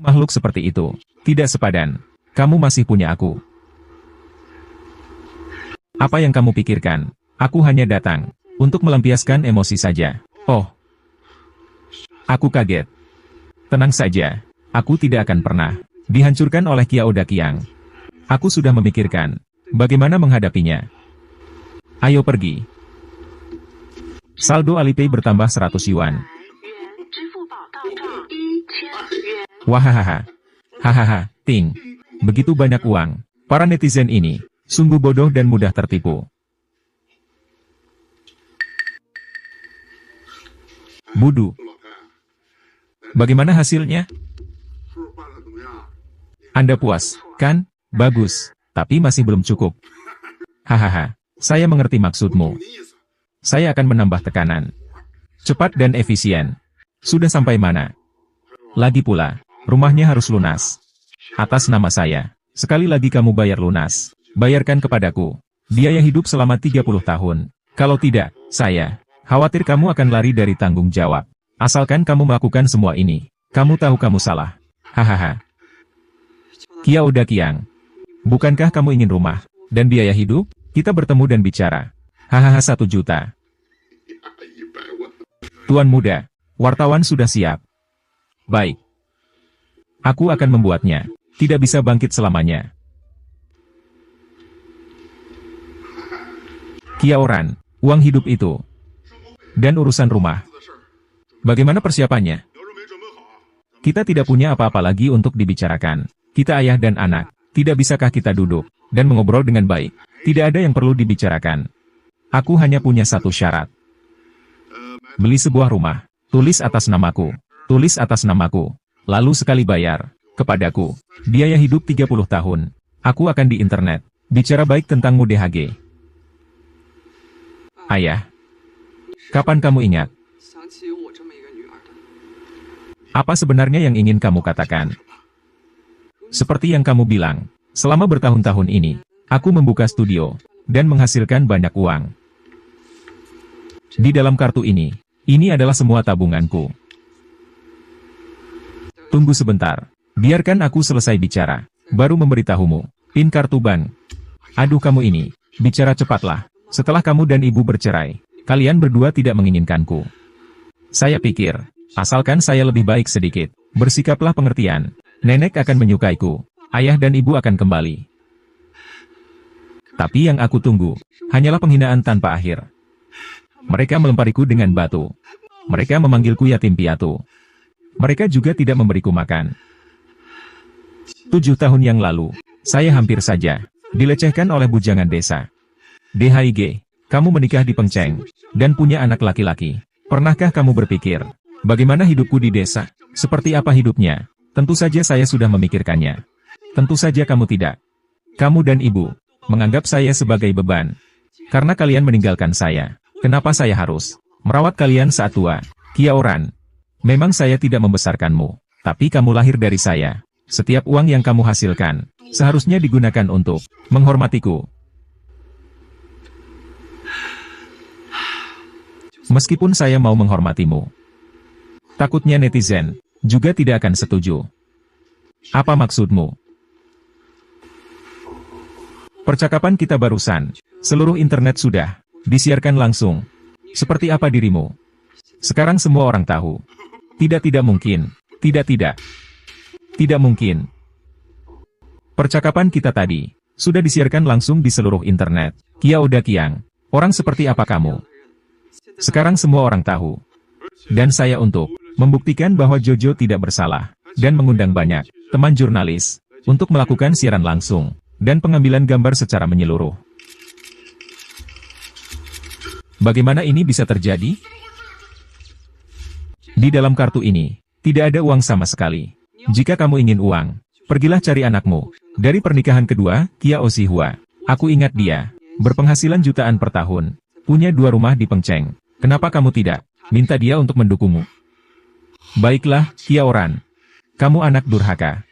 Makhluk seperti itu, tidak sepadan. Kamu masih punya aku. Apa yang kamu pikirkan? Aku hanya datang untuk melampiaskan emosi saja. Oh. Aku kaget. Tenang saja. Aku tidak akan pernah dihancurkan oleh Kiao Daqiang. Aku sudah memikirkan bagaimana menghadapinya. Ayo pergi. Saldo Alipay bertambah 100 yuan. Wahahaha. Hahaha, ting. Begitu banyak uang. Para netizen ini sungguh bodoh dan mudah tertipu. Budu. Bagaimana hasilnya? Anda puas, kan? Bagus. Tapi masih belum cukup. Hahaha. Saya mengerti maksudmu. Saya akan menambah tekanan. Cepat dan efisien. Sudah sampai mana? Lagi pula, rumahnya harus lunas. Atas nama saya. Sekali lagi kamu bayar lunas. Bayarkan kepadaku. Biaya hidup selama 30 tahun. Kalau tidak, saya khawatir kamu akan lari dari tanggung jawab. Asalkan kamu melakukan semua ini. Kamu tahu kamu salah. Hahaha. Kiao Daqiang. Bukankah kamu ingin rumah dan biaya hidup? Kita bertemu dan bicara. Hahaha, 1 juta. Tuan muda, wartawan sudah siap. Baik. Aku akan membuatnya. Tidak bisa bangkit selamanya. Kiao Ran, uang hidup itu. Dan urusan rumah. Bagaimana persiapannya? Kita tidak punya apa-apa lagi untuk dibicarakan. Kita ayah dan anak. Tidak bisakah kita duduk dan mengobrol dengan baik? Tidak ada yang perlu dibicarakan. Aku hanya punya satu syarat. Beli sebuah rumah. Tulis atas namaku. Tulis atas namaku. Lalu sekali bayar. Kepadaku. Biaya hidup 30 tahun. Aku akan di internet. Bicara baik tentangmu DHG. Ayah. Kapan kamu ingat? Apa sebenarnya yang ingin kamu katakan? Seperti yang kamu bilang. Selama bertahun-tahun ini. Aku membuka studio. Dan menghasilkan banyak uang. Di dalam kartu ini. Ini adalah semua tabunganku. Tunggu sebentar. Biarkan aku selesai bicara. Baru memberitahumu. PIN kartu bank. Aduh kamu ini. Bicara cepatlah. Setelah kamu dan ibu bercerai. Kalian berdua tidak menginginkanku. Saya pikir. Asalkan saya lebih baik sedikit. Bersikaplah pengertian. Nenek akan menyukaiku. Ayah dan ibu akan kembali. Tapi yang aku tunggu. Hanyalah penghinaan tanpa akhir. Mereka melempariku dengan batu. Mereka memanggilku yatim piatu. Mereka juga tidak memberiku makan. 7 tahun yang lalu, saya hampir saja dilecehkan oleh bujangan desa. DHIG, kamu menikah di Pengceng, dan punya anak laki-laki. Pernahkah kamu berpikir, bagaimana hidupku di desa? Seperti apa hidupnya? Tentu saja saya sudah memikirkannya. Tentu saja kamu tidak. Kamu dan ibu menganggap saya sebagai beban. Karena kalian meninggalkan saya. Kenapa saya harus merawat kalian saat tua? Kiao Ran. Memang saya tidak membesarkanmu. Tapi kamu lahir dari saya. Setiap uang yang kamu hasilkan, seharusnya digunakan untuk menghormatiku. Meskipun saya mau menghormatimu. Takutnya netizen juga tidak akan setuju. Apa maksudmu? Percakapan kita barusan, seluruh internet sudah disiarkan langsung. Seperti apa dirimu? Sekarang semua orang tahu. Tidak mungkin. Tidak mungkin. Percakapan kita tadi sudah disiarkan langsung di seluruh internet. Kiao Daqiang, orang seperti apa kamu? Sekarang semua orang tahu. Dan saya untuk membuktikan bahwa Jojo tidak bersalah, dan mengundang banyak teman jurnalis untuk melakukan siaran langsung dan pengambilan gambar secara menyeluruh. Bagaimana ini bisa terjadi? Di dalam kartu ini, tidak ada uang sama sekali. Jika kamu ingin uang, pergilah cari anakmu. Dari pernikahan kedua, Kiao Sihua. Aku ingat dia, berpenghasilan jutaan per tahun. Punya 2 rumah di Pengceng. Kenapa kamu tidak minta dia untuk mendukungmu? Baiklah, Kiao Ran. Kamu anak durhaka.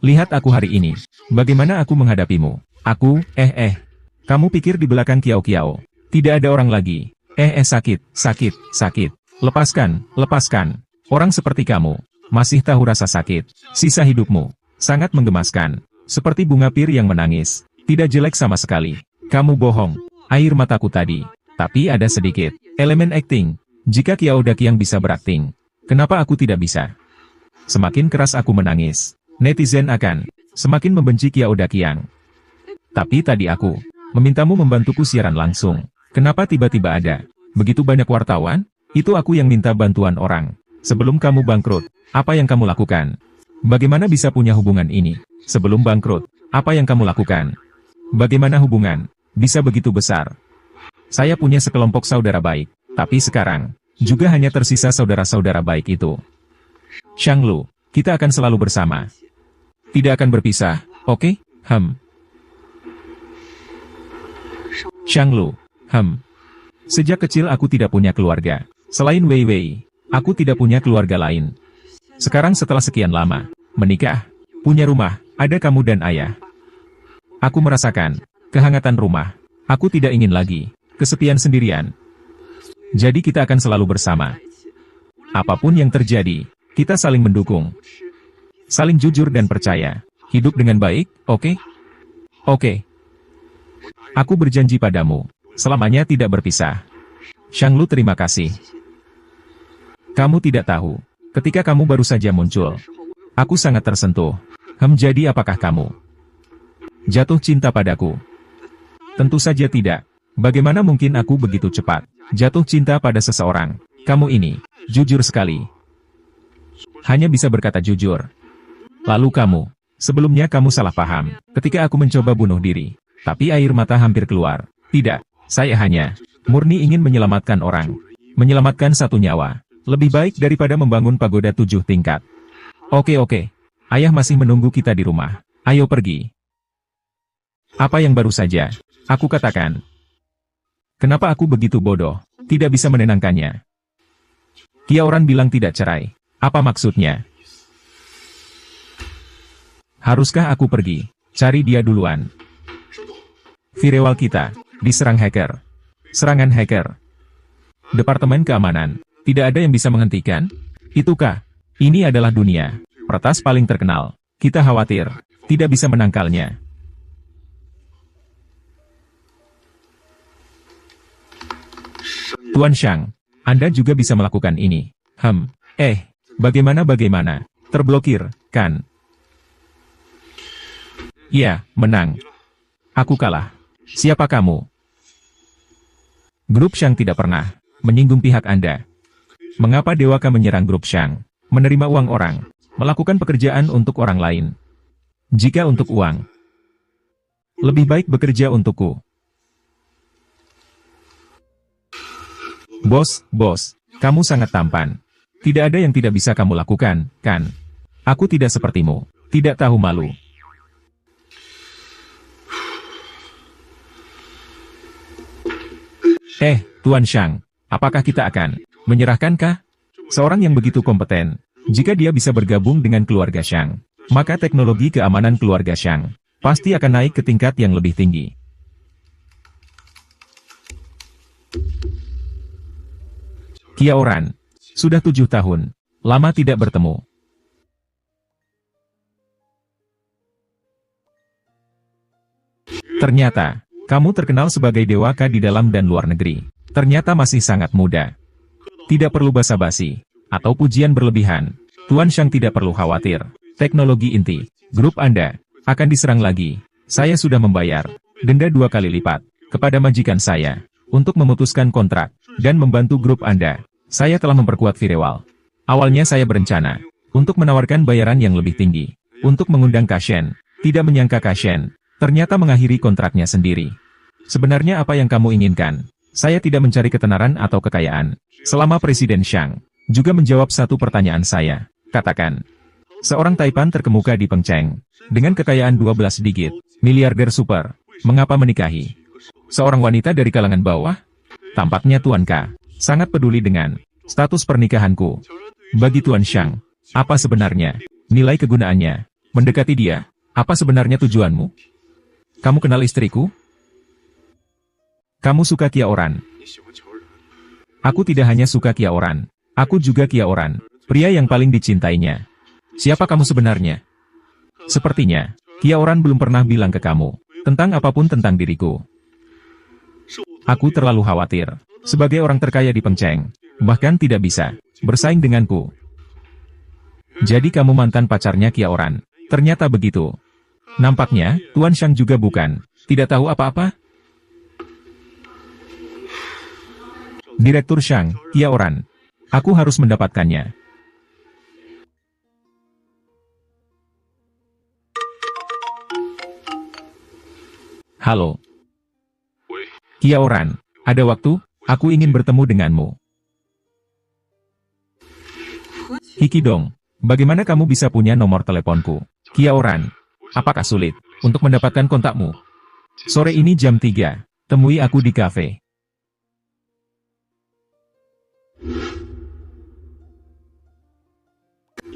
Lihat aku hari ini. Bagaimana aku menghadapimu? Aku, Kamu pikir di belakang Kiao. Tidak ada orang lagi. Sakit. Lepaskan. Orang seperti kamu Masih tahu rasa sakit. Sisa hidupmu. Sangat menggemaskan. Seperti bunga pir yang menangis. Tidak jelek sama sekali. Kamu bohong. Air mataku tadi. Tapi ada sedikit elemen acting. Jika Kiao Dakiang bisa berakting, kenapa aku tidak bisa? Semakin keras aku menangis, netizen akan semakin membenci Kiao Dakiang. Tapi tadi aku memintamu membantuku siaran langsung. Kenapa tiba-tiba ada begitu banyak wartawan? Itu aku yang minta bantuan orang. Sebelum kamu bangkrut, apa yang kamu lakukan? Bagaimana bisa punya hubungan ini? Sebelum bangkrut, apa yang kamu lakukan? Bagaimana hubungan bisa begitu besar? Saya punya sekelompok saudara baik, tapi sekarang juga hanya tersisa saudara-saudara baik itu. Shang Lu, kita akan selalu bersama. Tidak akan berpisah, oke? Shang Lu, Sejak kecil aku tidak punya keluarga. Selain Wei Wei, aku tidak punya keluarga lain. Sekarang setelah sekian lama menikah, punya rumah, ada kamu dan ayah. Aku merasakan kehangatan rumah. Aku tidak ingin lagi kesepian sendirian. Jadi kita akan selalu bersama. Apapun yang terjadi, kita saling mendukung. Saling jujur dan percaya. Hidup dengan baik, oke? Oke. Aku berjanji padamu, selamanya tidak berpisah. Shang Lu, terima kasih. Kamu tidak tahu, ketika kamu baru saja muncul, aku sangat tersentuh. Jadi apakah kamu jatuh cinta padaku? Tentu saja tidak. Bagaimana mungkin aku begitu cepat jatuh cinta pada seseorang? Kamu ini jujur sekali. Hanya bisa berkata jujur. Lalu kamu, sebelumnya kamu salah paham ketika aku mencoba bunuh diri. Tapi air mata hampir keluar. Tidak, saya hanya murni ingin menyelamatkan orang. Menyelamatkan satu nyawa. Lebih baik daripada membangun pagoda 7 tingkat. Oke. Ayah masih menunggu kita di rumah. Ayo pergi. Apa yang baru saja aku katakan? Kenapa aku begitu bodoh? Tidak bisa menenangkannya. Kiaoran bilang tidak cerai. Apa maksudnya? Haruskah aku pergi? Cari dia duluan. Firewall kita diserang hacker. Serangan hacker. Departemen Keamanan. Tidak ada yang bisa menghentikan? Itukah? Ini adalah dunia. Peretas paling terkenal. Kita khawatir. Tidak bisa menangkalnya. Tuan Shang, Anda juga bisa melakukan ini. Bagaimana? Terblokir, kan? Ya, menang. Aku kalah. Siapa kamu? Grup Shang tidak pernah menyinggung pihak Anda. Mengapa Dewaka menyerang grup Shang? Menerima uang orang, melakukan pekerjaan untuk orang lain. Jika untuk uang, lebih baik bekerja untukku. Bos, kamu sangat tampan. Tidak ada yang tidak bisa kamu lakukan, kan? Aku tidak sepertimu, tidak tahu malu. Tuan Shang, apakah kita akan menyerahkankah? Seorang yang begitu kompeten, jika dia bisa bergabung dengan keluarga Shang, maka teknologi keamanan keluarga Shang pasti akan naik ke tingkat yang lebih tinggi. Kiaoran, sudah 7 tahun, lama tidak bertemu. Ternyata, kamu terkenal sebagai Dewaka di dalam dan luar negeri. Ternyata masih sangat muda. Tidak perlu basa-basi, atau pujian berlebihan. Tuan Shang tidak perlu khawatir. Teknologi inti, grup Anda, akan diserang lagi. Saya sudah membayar denda 2 kali lipat kepada majikan saya untuk memutuskan kontrak dan membantu grup Anda. Saya telah memperkuat Firewall. Awalnya saya berencana untuk menawarkan bayaran yang lebih tinggi untuk mengundang Kashen. Tidak menyangka Kashen ternyata mengakhiri kontraknya sendiri. Sebenarnya apa yang kamu inginkan? Saya tidak mencari ketenaran atau kekayaan. Selama Presiden Shang juga menjawab satu pertanyaan saya. Katakan, seorang Taipan terkemuka di Pengcheng dengan kekayaan 12 digit, miliarder super, mengapa menikahi seorang wanita dari kalangan bawah? Tampaknya Tuan K sangat peduli dengan status pernikahanku. Bagi Tuan Shang, apa sebenarnya nilai kegunaannya? Mendekati dia, apa sebenarnya tujuanmu? Kamu kenal istriku? Kamu suka Kiaoran? Aku tidak hanya suka Kiaoran, aku juga Kiaoran. pria yang paling dicintainya. Siapa kamu sebenarnya? Sepertinya, Kia Oran belum pernah bilang ke kamu tentang apapun tentang diriku. Aku terlalu khawatir. Sebagai orang terkaya di Pengceng, bahkan tidak bisa bersaing denganku. Jadi kamu mantan pacarnya Kia Oran. Ternyata begitu. Nampaknya, Tuan Shang juga bukan. Tidak tahu apa-apa? Direktur Shang, Kia Oran. Aku harus mendapatkannya. Halo. Kia Oran, ada waktu? Aku ingin bertemu denganmu. Hikidong, bagaimana kamu bisa punya nomor teleponku? Kia Oran, apakah sulit untuk mendapatkan kontakmu? Sore ini jam 3, temui aku di kafe.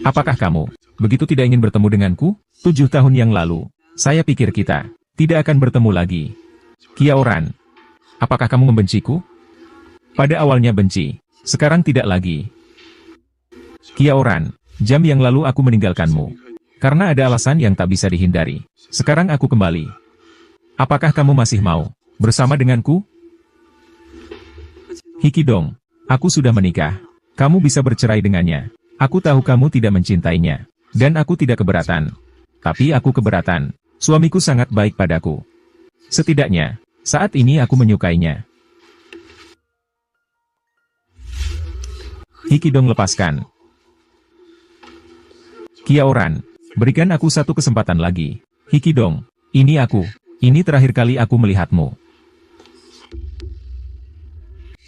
Apakah kamu begitu tidak ingin bertemu denganku? 7 tahun yang lalu, saya pikir kita tidak akan bertemu lagi. Kia Oran, apakah kamu membenciku? Pada awalnya benci, sekarang tidak lagi. Kia Oran, jam yang lalu aku meninggalkanmu. Karena ada alasan yang tak bisa dihindari. Sekarang aku kembali. Apakah kamu masih mau bersama denganku? Hikidong, aku sudah menikah. Kamu bisa bercerai dengannya. Aku tahu kamu tidak mencintainya. Dan aku tidak keberatan. Tapi aku keberatan. Suamiku sangat baik padaku. Setidaknya, saat ini aku menyukainya. Hikidong lepaskan. Kia Oran, berikan aku satu kesempatan lagi. Hikidong, ini aku. Ini terakhir kali aku melihatmu.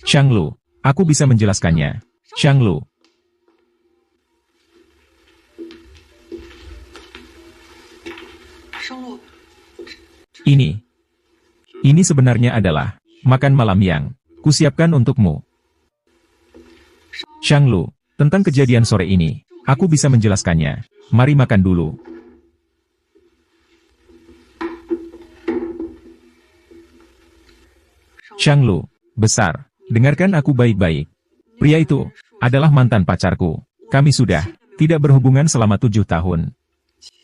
Shanglu, aku bisa menjelaskannya. Shanglu. Ini sebenarnya adalah makan malam yang kusiapkan untukmu. Shanglu, tentang kejadian sore ini, aku bisa menjelaskannya. Mari makan dulu. Shanglu, besar, dengarkan aku baik-baik. Pria itu adalah mantan pacarku. Kami sudah tidak berhubungan selama 7 tahun.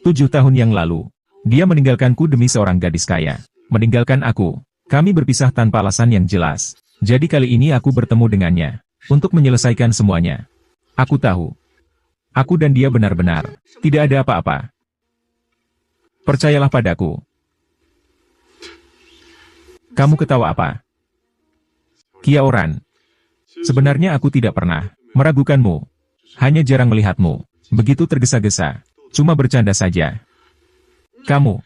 7 tahun yang lalu, dia meninggalkanku demi seorang gadis kaya. Meninggalkan aku. Kami berpisah tanpa alasan yang jelas. Jadi kali ini aku bertemu dengannya. Untuk menyelesaikan semuanya. Aku tahu. Aku dan dia benar-benar tidak ada apa-apa. Percayalah padaku. Kamu ketawa apa? Kia Oran. Sebenarnya aku tidak pernah meragukanmu. Hanya jarang melihatmu. Begitu tergesa-gesa. Cuma bercanda saja. Kamu.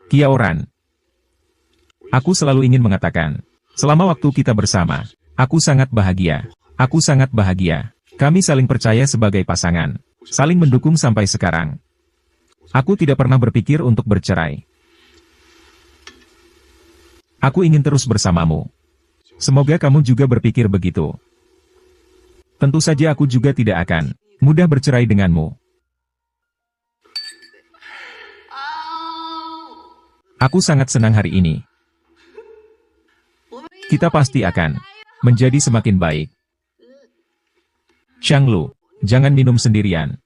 Kia Oran. Aku selalu ingin mengatakan. Selama waktu kita bersama. Aku sangat bahagia. Aku sangat bahagia. Kami saling percaya sebagai pasangan. Saling mendukung sampai sekarang. Aku tidak pernah berpikir untuk bercerai. Aku ingin terus bersamamu. Semoga kamu juga berpikir begitu. Tentu saja aku juga tidak akan mudah bercerai denganmu. Aku sangat senang hari ini. Kita pasti akan menjadi semakin baik. Shanglu, jangan minum sendirian.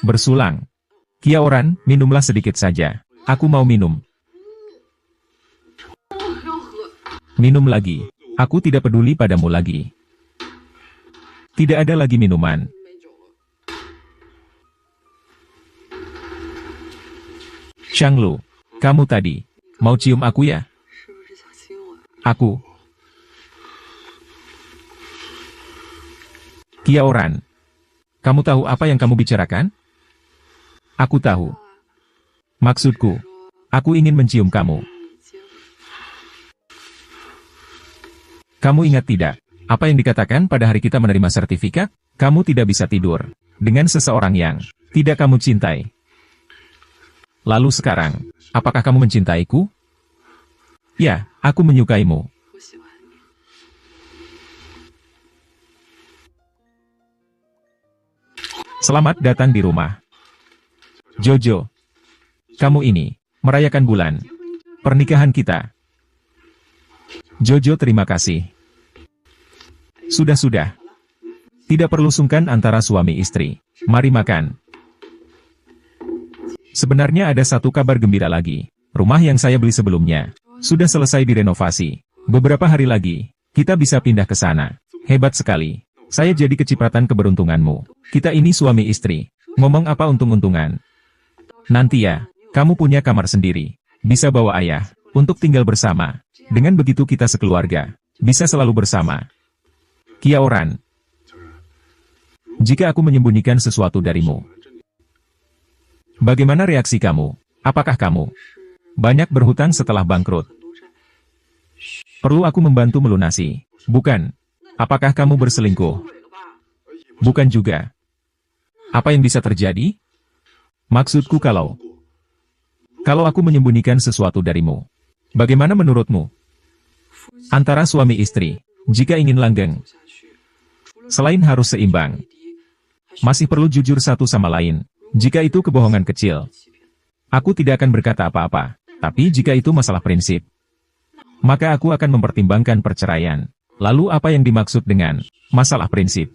Bersulang. Kia Oran, minumlah sedikit saja. Aku mau minum. Minum lagi. Aku tidak peduli padamu lagi. Tidak ada lagi minuman. Shanglu, kamu tadi mau cium aku ya? Aku. Kia Oran, kamu tahu apa yang kamu bicarakan? Aku tahu. Maksudku, aku ingin mencium kamu. Kamu ingat tidak, apa yang dikatakan pada hari kita menerima sertifikat? Kamu tidak bisa tidur dengan seseorang yang tidak kamu cintai. Lalu sekarang, apakah kamu mencintaiku? Ya, aku menyukaimu. Selamat datang di rumah. Jojo, kamu ini merayakan bulan pernikahan kita. Jojo, terima kasih. Sudah. Tidak perlu sungkan antara suami istri. Mari makan. Sebenarnya ada satu kabar gembira lagi. Rumah yang saya beli sebelumnya sudah selesai direnovasi. Beberapa hari lagi, kita bisa pindah ke sana. Hebat sekali. Saya jadi kecipratan keberuntunganmu. Kita ini suami istri. Ngomong apa untung-untungan. Nanti ya, kamu punya kamar sendiri. Bisa bawa ayah untuk tinggal bersama. Dengan begitu kita sekeluarga bisa selalu bersama. Kiaoran. Jika aku menyembunyikan sesuatu darimu, bagaimana reaksi kamu? Apakah kamu banyak berhutang setelah bangkrut? Perlu aku membantu melunasi? Bukan. Apakah kamu berselingkuh? Bukan juga. Apa yang bisa terjadi? Maksudku kalau aku menyembunyikan sesuatu darimu, bagaimana menurutmu? Antara suami istri, jika ingin langgeng, selain harus seimbang, masih perlu jujur satu sama lain. Jika itu kebohongan kecil, aku tidak akan berkata apa-apa. Tapi jika itu masalah prinsip, maka aku akan mempertimbangkan perceraian. Lalu apa yang dimaksud dengan masalah prinsip?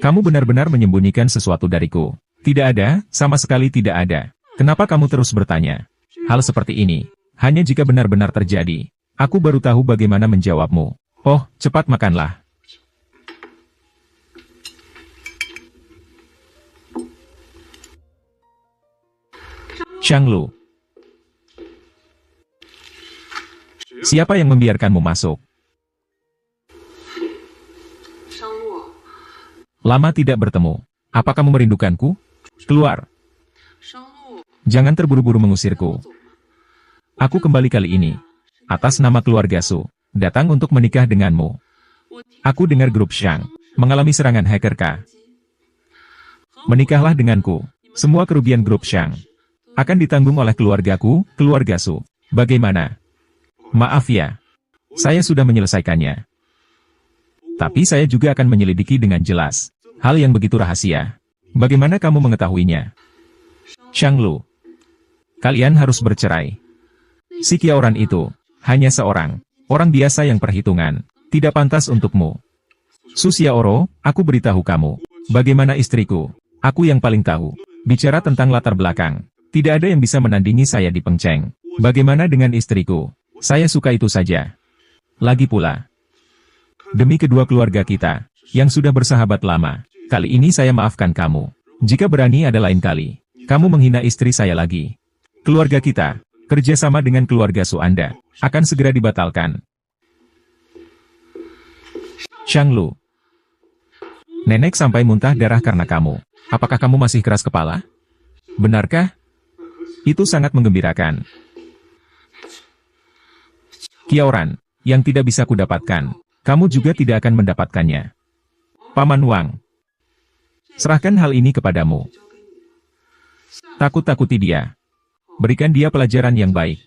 Kamu benar-benar menyembunyikan sesuatu dariku. Tidak ada, sama sekali tidak ada. Kenapa kamu terus bertanya hal seperti ini? Hanya jika benar-benar terjadi, aku baru tahu bagaimana menjawabmu. Oh, cepat makanlah. Shanglu. Siapa yang membiarkanmu masuk? Lama tidak bertemu. Apa kamu merindukanku? Keluar. Jangan terburu-buru mengusirku. Aku kembali kali ini, atas nama keluarga Su, datang untuk menikah denganmu. Aku dengar grup Shang mengalami serangan hacker K. Menikahlah denganku. Semua kerugian grup Shang akan ditanggung oleh keluargaku, keluarga Su. Bagaimana? Maaf ya, saya sudah menyelesaikannya. Tapi saya juga akan menyelidiki dengan jelas hal yang begitu rahasia. Bagaimana kamu mengetahuinya? Shanglu, kalian harus bercerai. Si Kiaoran itu hanya seorang orang biasa yang perhitungan tidak pantas untukmu. Su Xiaoro, aku beritahu kamu, bagaimana istriku? Aku yang paling tahu. Bicara tentang latar belakang, tidak ada yang bisa menandingi saya di Pengceng. Bagaimana dengan istriku? Saya suka itu saja. Lagi pula, demi kedua keluarga kita, yang sudah bersahabat lama, kali ini saya maafkan kamu. Jika berani ada lain kali, kamu menghina istri saya lagi. Keluarga kita, kerjasama dengan keluarga Su Anda, akan segera dibatalkan. Shanglu, nenek sampai muntah darah karena kamu. Apakah kamu masih keras kepala? Benarkah? Itu sangat menggembirakan. Kiaoran, yang tidak bisa kudapatkan, kamu juga tidak akan mendapatkannya. Paman Wang, serahkan hal ini kepadamu. Takut-takuti dia. Berikan dia pelajaran yang baik.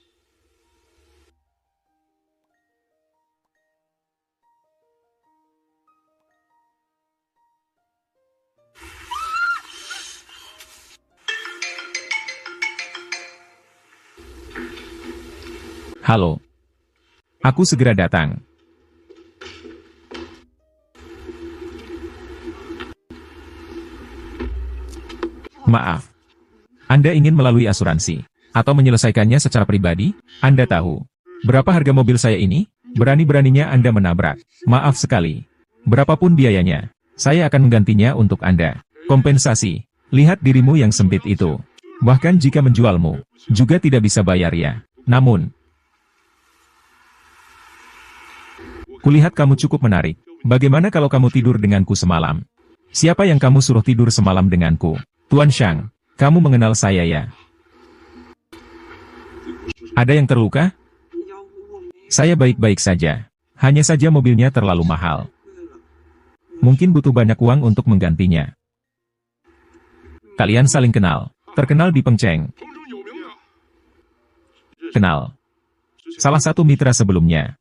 Halo. Aku segera datang. Maaf. Anda ingin melalui asuransi, atau menyelesaikannya secara pribadi? Anda tahu berapa harga mobil saya ini? Berani-beraninya Anda menabrak. Maaf sekali. Berapapun biayanya, saya akan menggantinya untuk Anda. Kompensasi. Lihat dirimu yang sempit itu. Bahkan jika menjualmu, juga tidak bisa bayar ya. Namun, kulihat kamu cukup menarik. Bagaimana kalau kamu tidur denganku semalam? Siapa yang kamu suruh tidur semalam denganku? Tuan Shang, kamu mengenal saya ya? Ada yang terluka? Saya baik-baik saja. Hanya saja mobilnya terlalu mahal. Mungkin butuh banyak uang untuk menggantinya. Kalian saling kenal. Terkenal di Pengceng. Kenal. Salah satu mitra sebelumnya.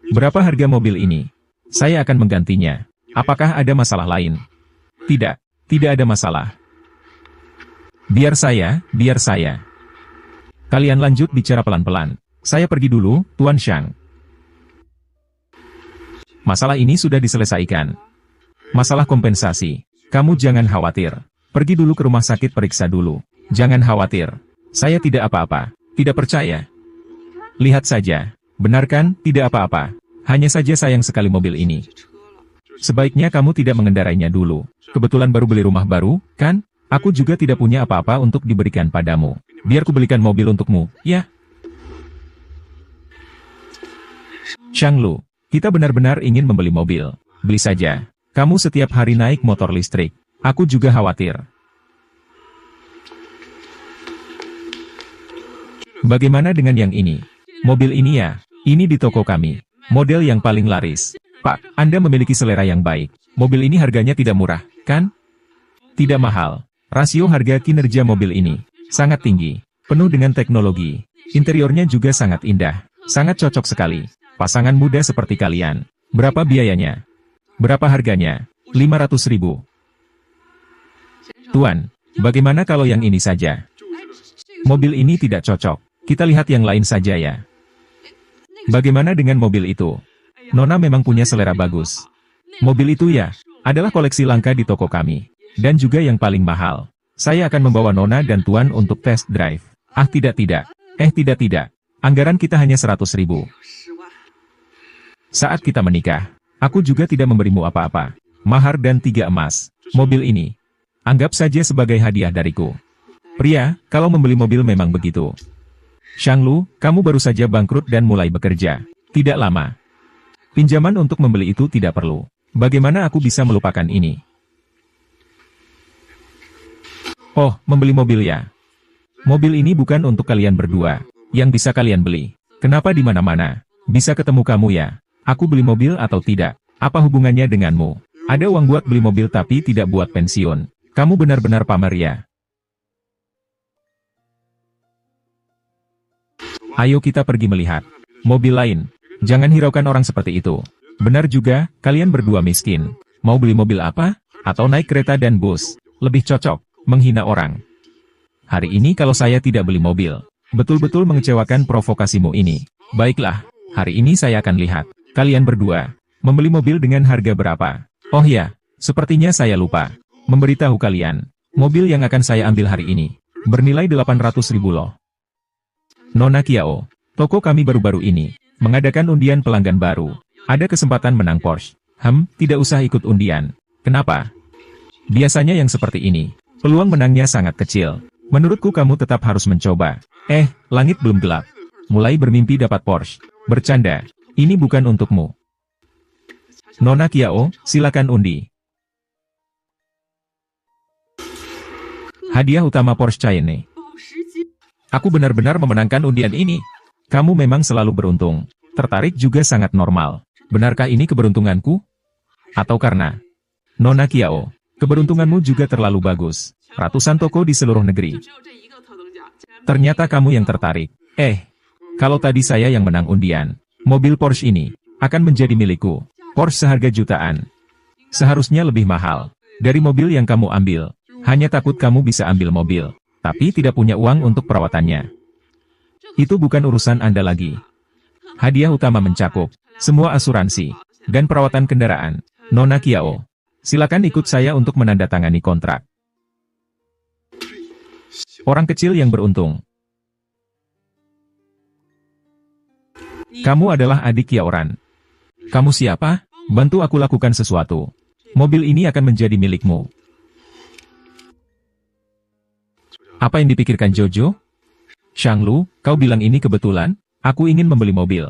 Berapa harga mobil ini? Saya akan menggantinya. Apakah ada masalah lain? Tidak, tidak ada masalah. Biar saya, biar saya. Kalian lanjut bicara pelan-pelan. Saya pergi dulu, Tuan Shang. Masalah ini sudah diselesaikan. Masalah kompensasi. Kamu jangan khawatir. Pergi dulu ke rumah sakit periksa dulu. Jangan khawatir. Saya tidak apa-apa. Tidak percaya. Lihat saja. Benar kan, tidak apa-apa. Hanya saja sayang sekali mobil ini. Sebaiknya kamu tidak mengendarainya dulu. Kebetulan baru beli rumah baru, kan? Aku juga tidak punya apa-apa untuk diberikan padamu. Biar ku belikan mobil untukmu, ya? Shanglu, kita benar-benar ingin membeli mobil. Beli saja. Kamu setiap hari naik motor listrik. Aku juga khawatir. Bagaimana dengan yang ini? Mobil ini ya? Ini di toko kami. Model yang paling laris. Pak, Anda memiliki selera yang baik. Mobil ini harganya tidak murah, kan? Tidak mahal. Rasio harga kinerja mobil ini sangat tinggi, penuh dengan teknologi. Interiornya juga sangat indah, sangat cocok sekali. Pasangan muda seperti kalian. Berapa biayanya? Berapa harganya? 500.000. Tuan, bagaimana kalau yang ini saja? Mobil ini tidak cocok. Kita lihat yang lain saja ya. Bagaimana dengan mobil itu? Nona memang punya selera bagus. Mobil itu ya, adalah koleksi langka di toko kami. Dan juga yang paling mahal. Saya akan membawa Nona dan Tuan untuk test drive. Ah tidak. Tidak. Anggaran kita hanya 100.000. Saat kita menikah, aku juga tidak memberimu apa-apa. Mahar dan 3 emas. Mobil ini, anggap saja sebagai hadiah dariku. Pria, kalau membeli mobil memang begitu. Shanglu, kamu baru saja bangkrut dan mulai bekerja. Tidak lama. Pinjaman untuk membeli itu tidak perlu. Bagaimana aku bisa melupakan ini? Oh, membeli mobil ya. Mobil ini bukan untuk kalian berdua. Yang bisa kalian beli. Kenapa di mana-mana? Bisa ketemu kamu ya. Aku beli mobil atau tidak? Apa hubungannya denganmu? Ada uang buat beli mobil tapi tidak buat pensiun. Kamu benar-benar pamer ya. Ayo kita pergi melihat mobil lain. Jangan hiraukan orang seperti itu. Benar juga, kalian berdua miskin. Mau beli mobil apa? Atau naik kereta dan bus? Lebih cocok. Menghina orang. Hari ini kalau saya tidak beli mobil, betul-betul mengecewakan provokasimu ini. Baiklah, hari ini saya akan lihat, kalian berdua, membeli mobil dengan harga berapa. Oh ya, sepertinya saya lupa, memberitahu kalian, mobil yang akan saya ambil hari ini, bernilai 800.000 loh. Nona Kiao, toko kami baru-baru ini, mengadakan undian pelanggan baru, ada kesempatan menang Porsche. Tidak usah ikut undian. Kenapa? Biasanya yang seperti ini. Peluang menangnya sangat kecil. Menurutku kamu tetap harus mencoba. Langit belum gelap. Mulai bermimpi dapat Porsche. Bercanda. Ini bukan untukmu. Nona Kiao, silakan undi. Hadiah utama Porsche Cayenne. Aku benar-benar memenangkan undian ini. Kamu memang selalu beruntung. Tertarik juga sangat normal. Benarkah ini keberuntunganku? Atau karena Nona Kiao, keberuntunganmu juga terlalu bagus. Ratusan toko di seluruh negeri. Ternyata kamu yang tertarik. Kalau tadi saya yang menang undian, mobil Porsche ini akan menjadi milikku. Porsche seharga jutaan. Seharusnya lebih mahal dari mobil yang kamu ambil. Hanya takut kamu bisa ambil mobil, tapi tidak punya uang untuk perawatannya. Itu bukan urusan Anda lagi. Hadiah utama mencakup semua asuransi dan perawatan kendaraan. Nona Kiao, silakan ikut saya untuk menandatangani kontrak. Orang kecil yang beruntung. Kamu adalah adik Kiaoran. Kamu siapa? Bantu aku lakukan sesuatu. Mobil ini akan menjadi milikmu. Apa yang dipikirkan Jojo? Shanglu, kau bilang ini kebetulan? Aku ingin membeli mobil.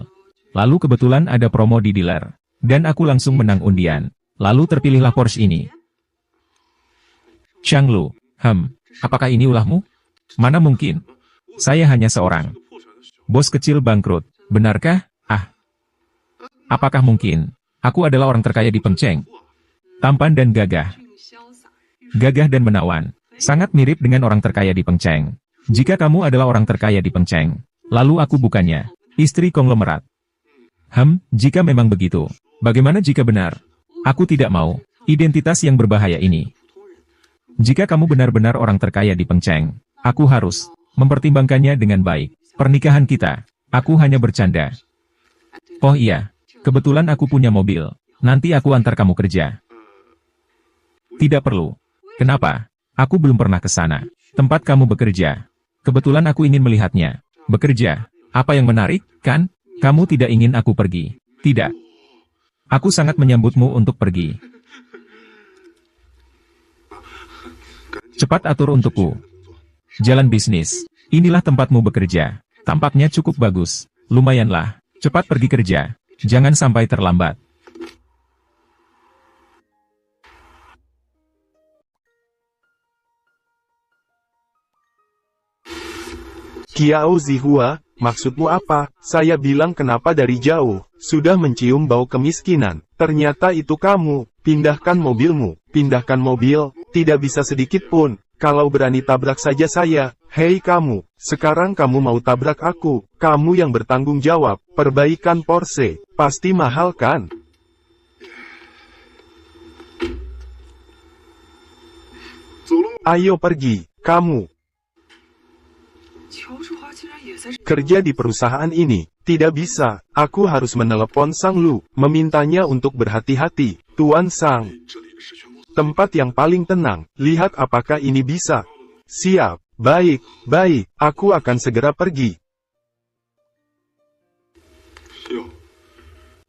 Lalu kebetulan ada promo di dealer. Dan aku langsung menang undian. Lalu terpilihlah Porsche ini. Shanglu, apakah ini ulahmu? Mana mungkin? Saya hanya seorang bos kecil bangkrut. Benarkah? Apakah mungkin? Aku adalah orang terkaya di Pengcheng. Tampan dan gagah. Gagah dan menawan. Sangat mirip dengan orang terkaya di Pengcheng. Jika kamu adalah orang terkaya di Pengcheng, lalu aku bukannya istri konglomerat. Jika memang begitu, bagaimana jika benar? Aku tidak mau identitas yang berbahaya ini. Jika kamu benar-benar orang terkaya di Pengcheng, aku harus mempertimbangkannya dengan baik. Pernikahan kita, aku hanya bercanda. Oh iya, kebetulan aku punya mobil. Nanti aku antar kamu kerja. Tidak perlu. Kenapa? Aku belum pernah ke sana. Tempat kamu bekerja. Kebetulan aku ingin melihatnya. Bekerja. Apa yang menarik, kan? Kamu tidak ingin aku pergi. Tidak. Aku sangat menyambutmu untuk pergi. Cepat atur untukku. Jalan bisnis. Inilah tempatmu bekerja. Tampaknya cukup bagus. Lumayanlah. Cepat pergi kerja. Jangan sampai terlambat. Kiao Zihua, maksudmu apa? Saya bilang kenapa dari jauh, sudah mencium bau kemiskinan. Ternyata itu kamu. Pindahkan mobilmu. Pindahkan mobil, tidak bisa sedikit pun. Kalau berani tabrak saja saya. Hei kamu, sekarang kamu mau tabrak aku. Kamu yang bertanggung jawab. Perbaikan Porsche, pasti mahal kan? Ayo pergi, kamu. Kerja di perusahaan ini, tidak bisa. Aku harus menelepon Sang Lu, memintanya untuk berhati-hati. Tuan Sang, tempat yang paling tenang, lihat apakah ini bisa. Siap, baik, aku akan segera pergi.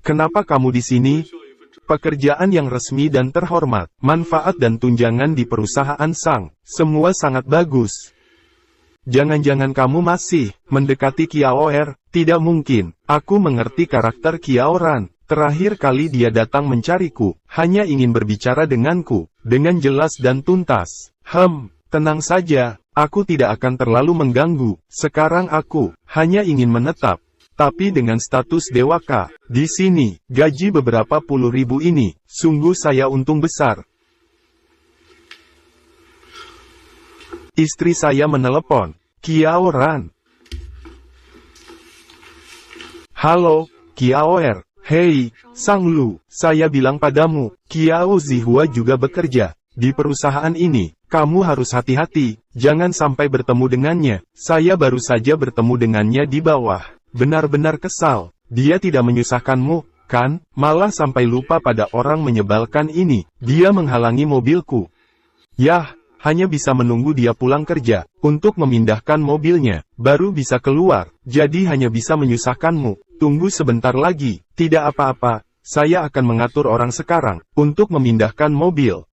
Kenapa kamu di sini? Pekerjaan yang resmi dan terhormat, manfaat dan tunjangan di perusahaan Sang, semua sangat bagus. Jangan-jangan kamu masih mendekati Kiaoer? Tidak mungkin. Aku mengerti karakter Kiaoran. Terakhir kali dia datang mencariku, hanya ingin berbicara denganku, dengan jelas dan tuntas. Tenang saja, aku tidak akan terlalu mengganggu. Sekarang aku hanya ingin menetap. Tapi dengan status dewaka, di sini, gaji beberapa puluh ribu ini, sungguh saya untung besar. Istri saya menelepon. Kiaoran. Halo, Kiaoer. Hei, Sang Lu, saya bilang padamu, Kiao Zihua juga bekerja di perusahaan ini. Kamu harus hati-hati, jangan sampai bertemu dengannya. Saya baru saja bertemu dengannya di bawah. Benar-benar kesal. Dia tidak menyusahkanmu, kan? Malah sampai lupa pada orang menyebalkan ini. Dia menghalangi mobilku. Yah, hanya bisa menunggu dia pulang kerja, untuk memindahkan mobilnya, baru bisa keluar, jadi hanya bisa menyusahkanmu. Tunggu sebentar lagi, tidak apa-apa, saya akan mengatur orang sekarang, untuk memindahkan mobil.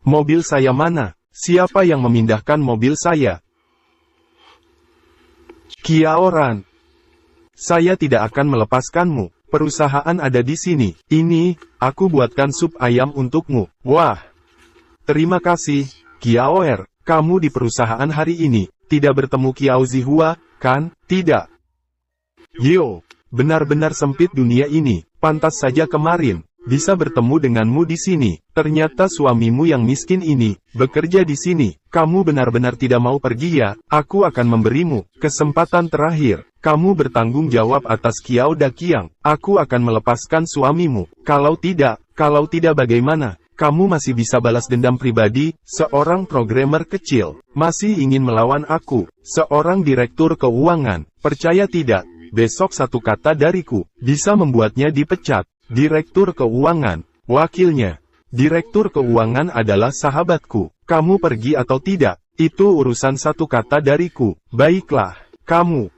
Mobil saya mana? Siapa yang memindahkan mobil saya? Kiaoran. Saya tidak akan melepaskanmu. Perusahaan ada di sini. Ini, aku buatkan sup ayam untukmu. Wah. Terima kasih, Kiaoer. Kamu di perusahaan hari ini. Tidak bertemu Kiao Zihua, kan? Tidak. Yo, benar-benar sempit dunia ini. Pantas saja kemarin bisa bertemu denganmu di sini. Ternyata suamimu yang miskin ini bekerja di sini. Kamu benar-benar tidak mau pergi ya? Aku akan memberimu kesempatan terakhir. Kamu bertanggung jawab atas Kiao Dakiang. Aku akan melepaskan suamimu. Kalau tidak bagaimana? Kamu masih bisa balas dendam pribadi. Seorang programmer kecil masih ingin melawan aku. Seorang direktur keuangan. Percaya tidak? Besok satu kata dariku bisa membuatnya dipecat. Direktur keuangan, wakilnya. Direktur keuangan adalah sahabatku. Kamu pergi atau tidak, itu urusan satu kata dariku. Baiklah, kamu.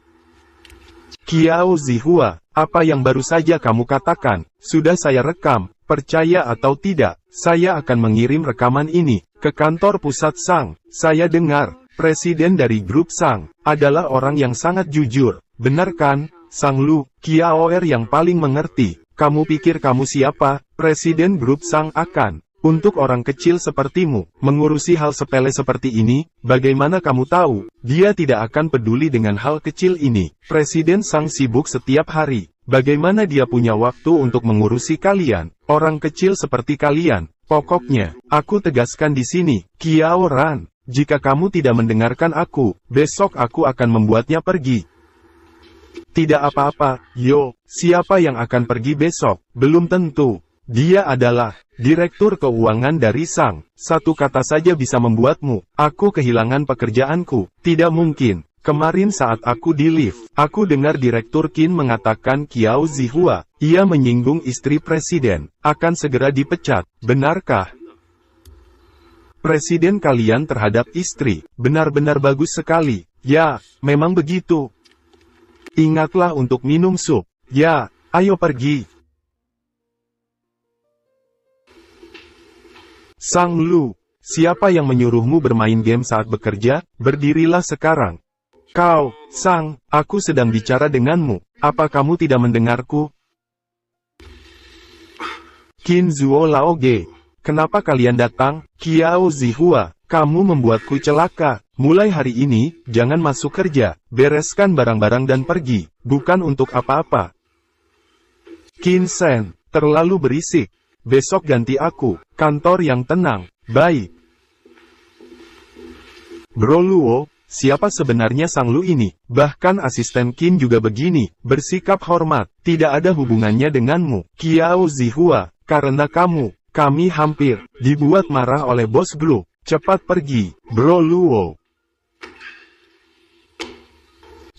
Kiao Zihua, apa yang baru saja kamu katakan, sudah saya rekam. Percaya atau tidak, saya akan mengirim rekaman ini ke kantor pusat Sang. Saya dengar, presiden dari grup Sang adalah orang yang sangat jujur. Benar kan, Sang Lu? Kiaoer yang paling mengerti. Kamu pikir kamu siapa? Presiden grup Sang akan. Untuk orang kecil sepertimu, mengurusi hal sepele seperti ini, bagaimana kamu tahu? Dia tidak akan peduli dengan hal kecil ini. Presiden Sang sibuk setiap hari. Bagaimana dia punya waktu untuk mengurusi kalian? Orang kecil seperti kalian. Pokoknya, aku tegaskan di sini, Kiaoran. Jika kamu tidak mendengarkan aku, besok aku akan membuatnya pergi. Tidak apa-apa, yo, siapa yang akan pergi besok? Belum tentu. Dia adalah direktur keuangan dari Sang. Satu kata saja bisa membuatmu. Aku kehilangan pekerjaanku. Tidak mungkin. Kemarin saat aku di lift, aku dengar Direktur Qin mengatakan Qiao Zihua, ia menyinggung istri presiden, akan segera dipecat. Benarkah? Presiden kalian terhadap istri, benar-benar bagus sekali. Ya, memang begitu. Ingatlah untuk minum sup. Ya, ayo pergi. Sang Lu, siapa yang menyuruhmu bermain game saat bekerja? Berdirilah sekarang. Kau, Sang, aku sedang bicara denganmu. Apa kamu tidak mendengarku? Qin Zuo Laoge, kenapa kalian datang? Qiao Zihua, kamu membuatku celaka. Mulai hari ini, jangan masuk kerja. Bereskan barang-barang dan pergi. Bukan untuk apa-apa. Qin Shen, terlalu berisik. Besok ganti aku. Kantor yang tenang. Baik. Bro Luo, siapa sebenarnya Sang Lu ini? Bahkan asisten Qin juga begini, bersikap hormat, tidak ada hubungannya denganmu. Qiao Zihua, karena kamu, kami hampir dibuat marah oleh bos Blue. Cepat pergi, Bro Luo.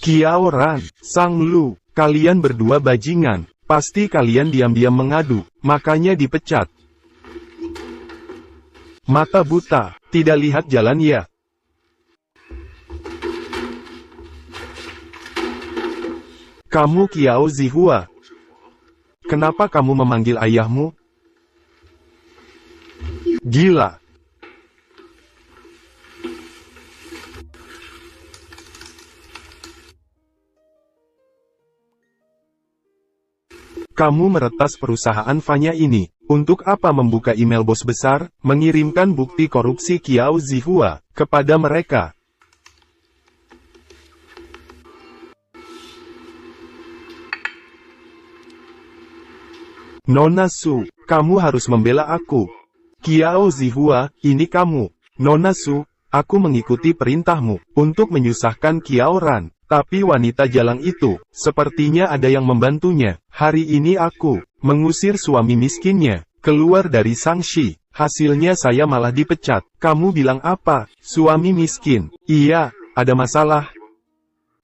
Qiao Ran, Sang Lu, kalian berdua bajingan. Pasti kalian diam-diam mengadu, makanya dipecat. Mata buta, tidak lihat jalan ya? Kamu Qiao Zihua. Kenapa kamu memanggil ayahmu? Gila. Kamu meretas perusahaan Fanya ini. Untuk apa membuka email bos besar, mengirimkan bukti korupsi Qiao Zihua kepada mereka? Nona Su, kamu harus membela aku. Qiao Zihua, ini kamu. Nona Su, aku mengikuti perintahmu untuk menyusahkan Qiao Ran. Tapi wanita jalang itu, sepertinya ada yang membantunya. Hari ini aku mengusir suami miskinnya keluar dari Sangshi. Hasilnya saya malah dipecat. Kamu bilang apa? Suami miskin? Iya, ada masalah.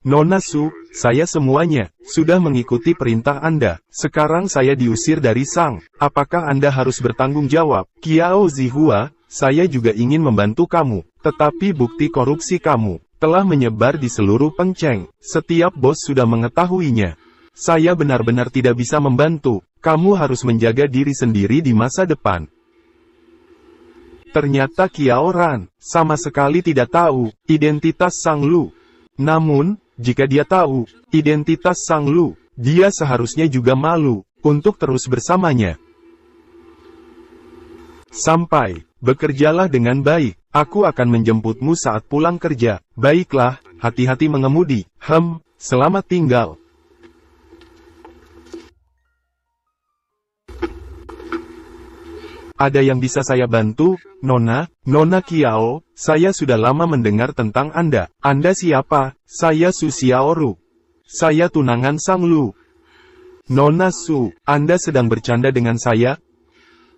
Nona Su, saya semuanya sudah mengikuti perintah Anda. Sekarang saya diusir dari Sang. Apakah Anda harus bertanggung jawab? Qiao Zihua, saya juga ingin membantu kamu. Tetapi bukti korupsi kamu telah menyebar di seluruh Pengceng. Setiap bos sudah mengetahuinya. Saya benar-benar tidak bisa membantu. Kamu harus menjaga diri sendiri di masa depan. Ternyata Qiao Ran sama sekali tidak tahu identitas Sang Lu. Namun, jika dia tahu identitas Sang Lu, dia seharusnya juga malu untuk terus bersamanya. Sampai, bekerjalah dengan baik. Aku akan menjemputmu saat pulang kerja. Baiklah, hati-hati mengemudi. Selamat tinggal. Ada yang bisa saya bantu, Nona? Nona Qiao, saya sudah lama mendengar tentang Anda. Anda siapa? Saya Su Xiaoru. Saya tunangan Sang Lu. Nona Su, Anda sedang bercanda dengan saya?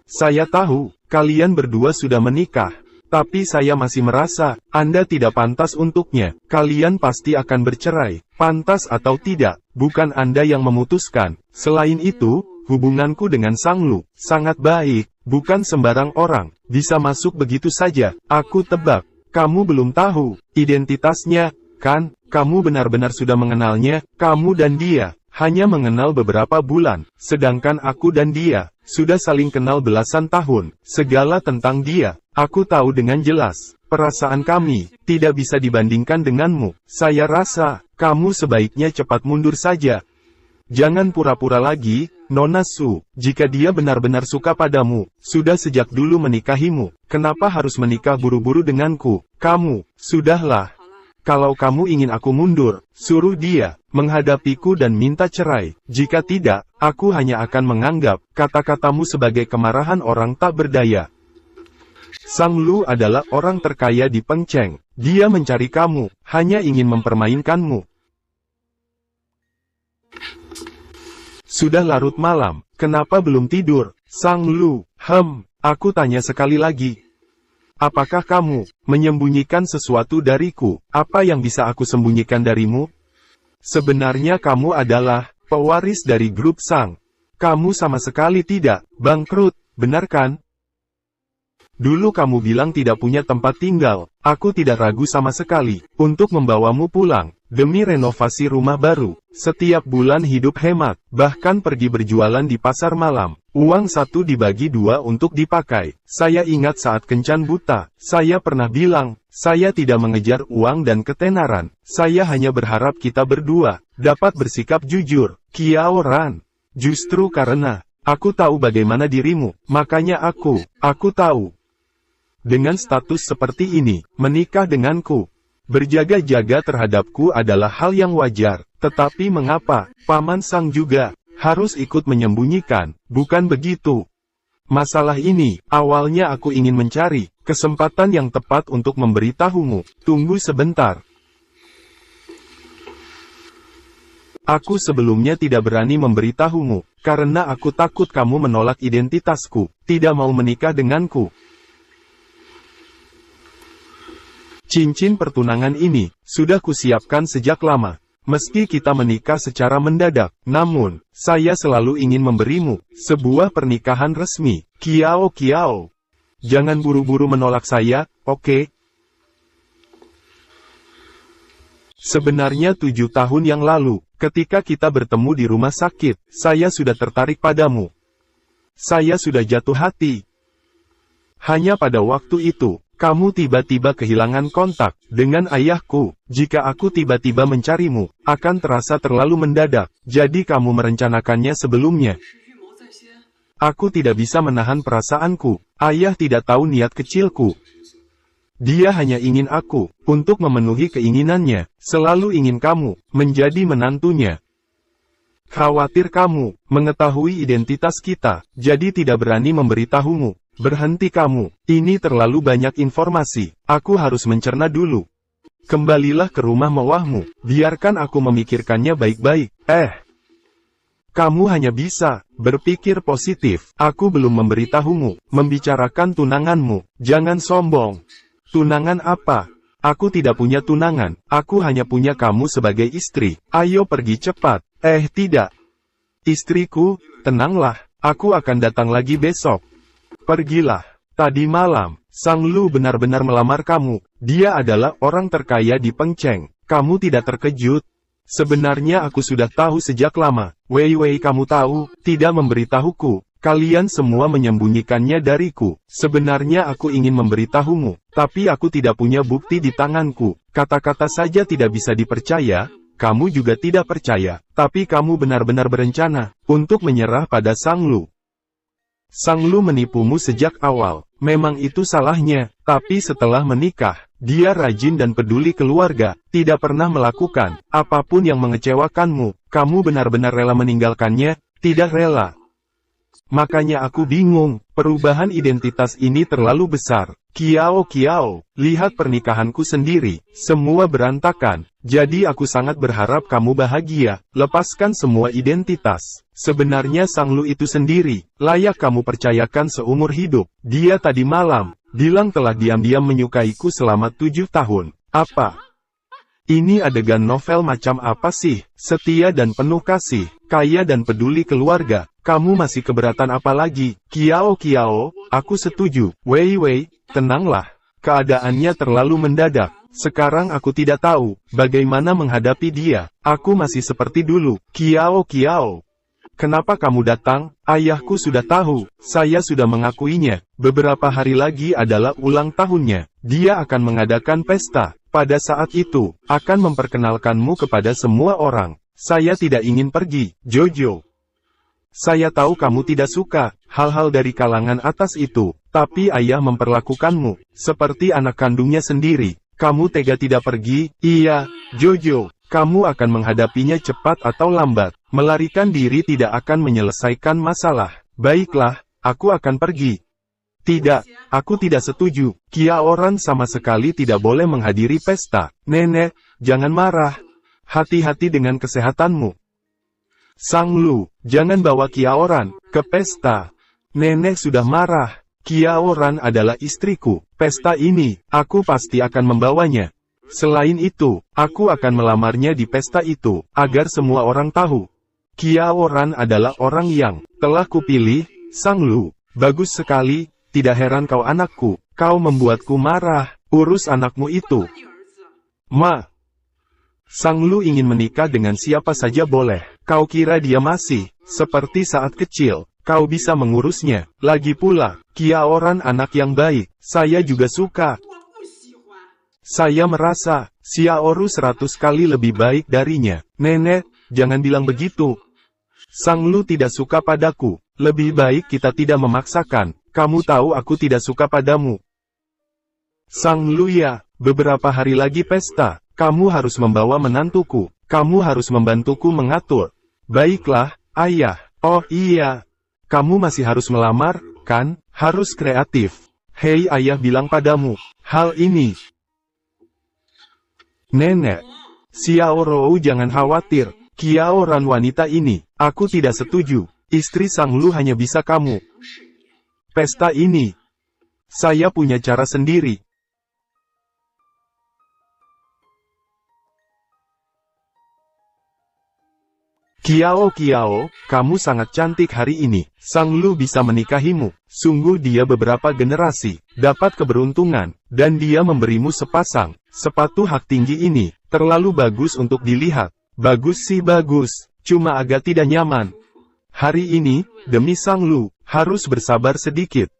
Saya tahu, kalian berdua sudah menikah. Tapi saya masih merasa, Anda tidak pantas untuknya. Kalian pasti akan bercerai. Pantas atau tidak, bukan Anda yang memutuskan. Selain itu, hubunganku dengan Sang Lu sangat baik. Bukan sembarang orang bisa masuk begitu saja. Aku tebak, kamu belum tahu identitasnya, kan? Kamu benar-benar sudah mengenalnya. Kamu dan dia hanya mengenal beberapa bulan. Sedangkan aku dan dia sudah saling kenal belasan tahun. Segala tentang dia aku tahu dengan jelas. Perasaan kami tidak bisa dibandingkan denganmu. Saya rasa kamu sebaiknya cepat mundur saja. Jangan pura-pura lagi, Nona Su. Jika dia benar-benar suka padamu, sudah sejak dulu menikahimu. Kenapa harus menikah buru-buru denganku? Kamu, sudahlah. Kalau kamu ingin aku mundur, suruh dia menghadapiku dan minta cerai. Jika tidak, aku hanya akan menganggap kata-katamu sebagai kemarahan orang tak berdaya. Sang Lu adalah orang terkaya di Pengceng. Dia mencari kamu, hanya ingin mempermainkanmu. Sudah larut malam, kenapa belum tidur? Sang Lu, aku tanya sekali lagi. Apakah kamu menyembunyikan sesuatu dariku? Apa yang bisa aku sembunyikan darimu? Sebenarnya kamu adalah pewaris dari grup Sang. Kamu sama sekali tidak bangkrut, benar kan? Dulu kamu bilang tidak punya tempat tinggal. Aku tidak ragu sama sekali untuk membawamu pulang. Demi renovasi rumah baru, setiap bulan hidup hemat, bahkan pergi berjualan di pasar malam. Uang satu dibagi dua untuk dipakai. Saya ingat saat kencan buta, saya pernah bilang, saya tidak mengejar uang dan ketenaran. Saya hanya berharap kita berdua dapat bersikap jujur. Kiao Ran, justru karena aku tahu bagaimana dirimu, makanya aku tahu. Dengan status seperti ini, menikah denganku, berjaga-jaga terhadapku adalah hal yang wajar. Tetapi mengapa Paman Sang juga harus ikut menyembunyikan? Bukan begitu. Masalah ini, awalnya aku ingin mencari kesempatan yang tepat untuk memberitahumu. Tunggu sebentar. Aku sebelumnya tidak berani memberitahumu, karena aku takut kamu menolak identitasku, tidak mau menikah denganku. Cincin pertunangan ini sudah kusiapkan sejak lama. Meski kita menikah secara mendadak, namun saya selalu ingin memberimu sebuah pernikahan resmi. Kiao, jangan buru-buru menolak saya, oke? Sebenarnya 7 tahun yang lalu, ketika kita bertemu di rumah sakit, saya sudah tertarik padamu. Saya sudah jatuh hati. Hanya pada waktu itu, kamu tiba-tiba kehilangan kontak dengan ayahku. Jika aku tiba-tiba mencarimu, akan terasa terlalu mendadak. Jadi kamu merencanakannya sebelumnya. Aku tidak bisa menahan perasaanku. Ayah tidak tahu niat kecilku. Dia hanya ingin aku untuk memenuhi keinginannya. Selalu ingin kamu menjadi menantunya. Khawatir kamu mengetahui identitas kita, jadi tidak berani memberitahumu. Berhenti kamu, ini terlalu banyak informasi, aku harus mencerna dulu. Kembalilah ke rumah mewahmu, biarkan aku memikirkannya baik-baik. Kamu hanya bisa berpikir positif, aku belum memberitahumu, membicarakan tunanganmu, jangan sombong. Tunangan apa? Aku tidak punya tunangan, aku hanya punya kamu sebagai istri, ayo pergi cepat. Tidak. Istriku, tenanglah, aku akan datang lagi besok. Pergilah. Tadi malam, Sang Lu benar-benar melamar kamu. Dia adalah orang terkaya di Pengcheng. Kamu tidak terkejut? Sebenarnya aku sudah tahu sejak lama. Wei, kamu tahu, tidak memberitahuku. Kalian semua menyembunyikannya dariku. Sebenarnya aku ingin memberitahumu, tapi aku tidak punya bukti di tanganku. Kata-kata saja tidak bisa dipercaya. Kamu juga tidak percaya, tapi kamu benar-benar berencana untuk menyerah pada Sang Lu. Sang Lu menipumu sejak awal, memang itu salahnya, tapi setelah menikah, dia rajin dan peduli keluarga, tidak pernah melakukan apapun yang mengecewakanmu. Kamu benar-benar rela meninggalkannya, tidak rela. Makanya aku bingung, perubahan identitas ini terlalu besar. Kiao, lihat pernikahanku sendiri, semua berantakan. Jadi aku sangat berharap kamu bahagia, lepaskan semua identitas. Sebenarnya Sang Lu itu sendiri, layak kamu percayakan seumur hidup. Dia tadi malam, bilang telah diam-diam menyukaiku selama 7 tahun. Apa? Ini adegan novel macam apa sih? Setia dan penuh kasih, kaya dan peduli keluarga. Kamu masih keberatan apa lagi? Kiao, aku setuju. Wei, tenanglah. Keadaannya terlalu mendadak. Sekarang aku tidak tahu bagaimana menghadapi dia. Aku masih seperti dulu. Kiao. Kenapa kamu datang? Ayahku sudah tahu. Saya sudah mengakuinya. Beberapa hari lagi adalah ulang tahunnya. Dia akan mengadakan pesta. Pada saat itu, akan memperkenalkanmu kepada semua orang. Saya tidak ingin pergi, Jojo. Saya tahu kamu tidak suka hal-hal dari kalangan atas itu, tapi ayah memperlakukanmu seperti anak kandungnya sendiri. Kamu tega tidak pergi? Iya, Jojo. Kamu akan menghadapinya cepat atau lambat. Melarikan diri tidak akan menyelesaikan masalah. Baiklah, aku akan pergi. Tidak, aku tidak setuju. Kiaoran sama sekali tidak boleh menghadiri pesta. Nenek, jangan marah. Hati-hati dengan kesehatanmu. Sang Lu, jangan bawa Qiaoran ke pesta. Nenek sudah marah. Qiaoran adalah istriku. Pesta ini, aku pasti akan membawanya. Selain itu, aku akan melamarnya di pesta itu, agar semua orang tahu. Qiaoran adalah orang yang telah kupilih. Sang Lu, bagus sekali, tidak heran kau anakku. Kau membuatku marah. Urus anakmu itu. Ma. Sang Lu ingin menikah dengan siapa saja boleh. Kau kira dia masih seperti saat kecil. Kau bisa mengurusnya. Lagi pula, Qiaoran anak yang baik. Saya juga suka. Saya merasa, Xiaoru 100 kali lebih baik darinya. Nenek, jangan bilang begitu. Sang Lu tidak suka padaku. Lebih baik kita tidak memaksakan. Kamu tahu aku tidak suka padamu. Sang Lu ya, beberapa hari lagi pesta. Kamu harus membawa menantuku. Kamu harus membantuku mengatur. Baiklah, ayah. Oh iya. Kamu masih harus melamar, kan? Harus kreatif. Hei ayah bilang padamu. Hal ini. Nenek. Xiaorou jangan khawatir. Qiaoran wanita ini. Aku tidak setuju. Istri Sang Lu hanya bisa kamu. Pesta ini. Saya punya cara sendiri. Qiao, kamu sangat cantik hari ini. Sang Lu bisa menikahimu. Sungguh dia beberapa generasi dapat keberuntungan, dan dia memberimu sepasang sepatu hak tinggi ini. Terlalu bagus untuk dilihat. Bagus sih bagus, cuma agak tidak nyaman. Hari ini, demi Sang Lu, harus bersabar sedikit.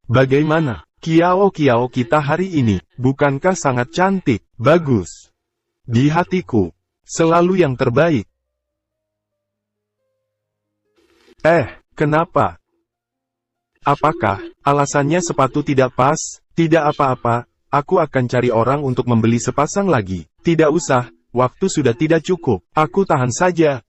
Bagaimana? Qiao kita hari ini, bukankah sangat cantik, bagus? Di hatiku, selalu yang terbaik. Kenapa? Apakah alasannya sepatu tidak pas? Tidak apa-apa, aku akan cari orang untuk membeli sepasang lagi. Tidak usah, waktu sudah tidak cukup, aku tahan saja.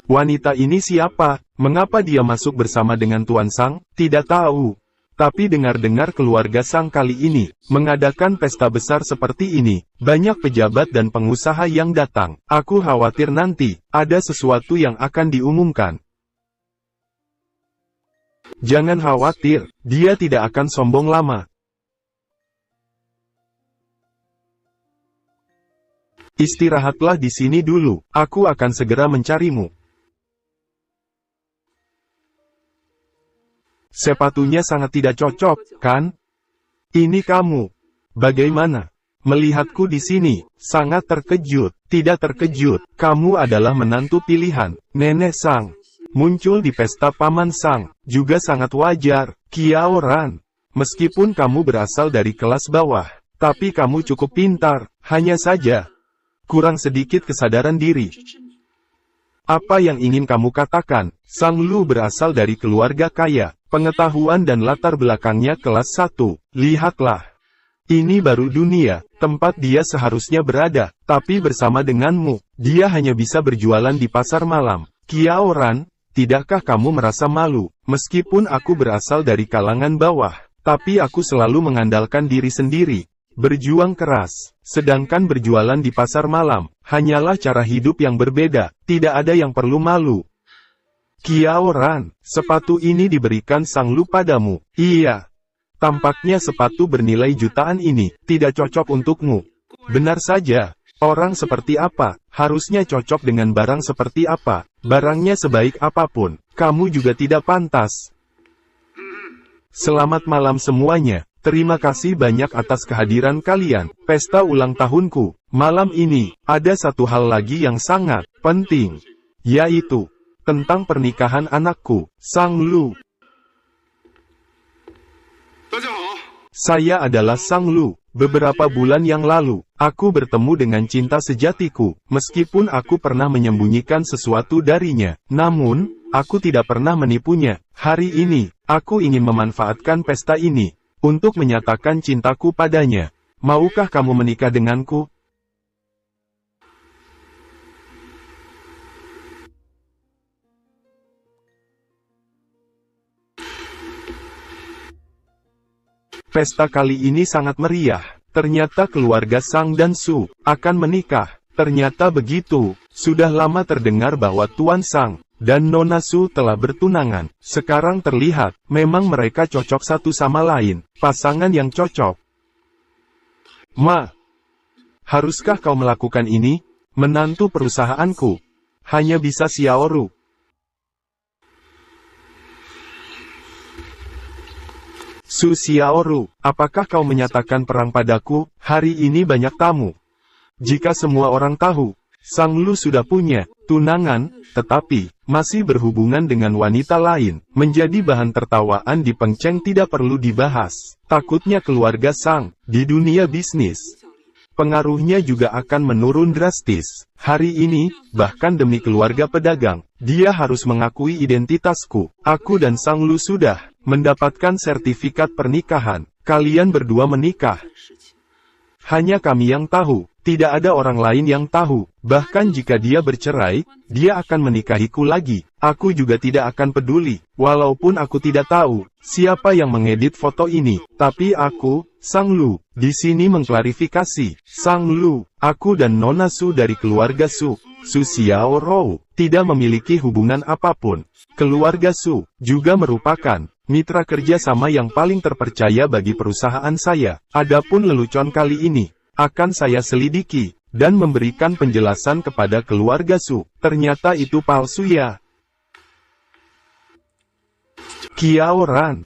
Wanita ini siapa? Mengapa dia masuk bersama dengan Tuan Sang? Tidak tahu. Tapi dengar-dengar keluarga Sang kali ini mengadakan pesta besar seperti ini. Banyak pejabat dan pengusaha yang datang. Aku khawatir nanti ada sesuatu yang akan diumumkan. Jangan khawatir, dia tidak akan sombong lama. Istirahatlah di sini dulu. Aku akan segera mencarimu. Sepatunya sangat tidak cocok, kan? Ini kamu. Bagaimana? Melihatku di sini, sangat terkejut. Tidak terkejut, kamu adalah menantu pilihan, Nenek Sang. Muncul di pesta Paman Sang, juga sangat wajar, Qiaoran. Meskipun kamu berasal dari kelas bawah, tapi kamu cukup pintar, hanya saja. Kurang sedikit kesadaran diri. Apa yang ingin kamu katakan? Sang Lu berasal dari keluarga kaya. Pengetahuan dan latar belakangnya kelas 1. Lihatlah. Ini baru dunia, tempat dia seharusnya berada, tapi bersama denganmu, dia hanya bisa berjualan di pasar malam. Qiaoran, tidakkah kamu merasa malu? Meskipun aku berasal dari kalangan bawah, tapi aku selalu mengandalkan diri sendiri. Berjuang keras, sedangkan berjualan di pasar malam, hanyalah cara hidup yang berbeda, tidak ada yang perlu malu. Qiaoran, sepatu ini diberikan Sang Lu padamu. Iya. Tampaknya sepatu bernilai jutaan ini, tidak cocok untukmu. Benar saja. Orang seperti apa, harusnya cocok dengan barang seperti apa. Barangnya sebaik apapun, kamu juga tidak pantas. Selamat malam semuanya. Terima kasih banyak atas kehadiran kalian. Pesta ulang tahunku. Malam ini, ada satu hal lagi yang sangat penting. Yaitu tentang pernikahan anakku, Sang Lu. Saya adalah Sang Lu. Beberapa bulan yang lalu, aku bertemu dengan cinta sejatiku. Meskipun aku pernah menyembunyikan sesuatu darinya, namun, aku tidak pernah menipunya. Hari ini, aku ingin memanfaatkan pesta ini untuk menyatakan cintaku padanya. Maukah kamu menikah denganku? Pesta kali ini sangat meriah. Ternyata keluarga Sang dan Su akan menikah. Ternyata begitu. Sudah lama terdengar bahwa Tuan Sang dan Nona Su telah bertunangan. Sekarang terlihat, memang mereka cocok satu sama lain. Pasangan yang cocok. Ma, haruskah kau melakukan ini? Menantu perusahaanku. Hanya bisa Xiaoru. Su Xiaoru, apakah kau menyatakan perang padaku? Hari ini banyak tamu. Jika semua orang tahu, Sang Lu sudah punya tunangan, tetapi masih berhubungan dengan wanita lain, menjadi bahan tertawaan di Peng Cheng tidak perlu dibahas. Takutnya keluarga Sang di dunia bisnis, pengaruhnya juga akan menurun drastis. Hari ini, bahkan demi keluarga pedagang, dia harus mengakui identitasku. Aku dan Sang Lu sudah mendapatkan sertifikat pernikahan. Kalian berdua menikah. Hanya kami yang tahu. Tidak ada orang lain yang tahu. Bahkan jika dia bercerai, dia akan menikahiku lagi. Aku juga tidak akan peduli. Walaupun aku tidak tahu siapa yang mengedit foto ini. Tapi aku, Sang Lu, di sini mengklarifikasi. Sang Lu, aku dan Nona Su dari keluarga Su, Su Xiaorou, tidak memiliki hubungan apapun. Keluarga Su juga merupakan mitra kerja sama yang paling terpercaya bagi perusahaan saya. Adapun lelucon kali ini, akan saya selidiki, dan memberikan penjelasan kepada keluarga Su. Ternyata itu palsu ya. Kiao Ran,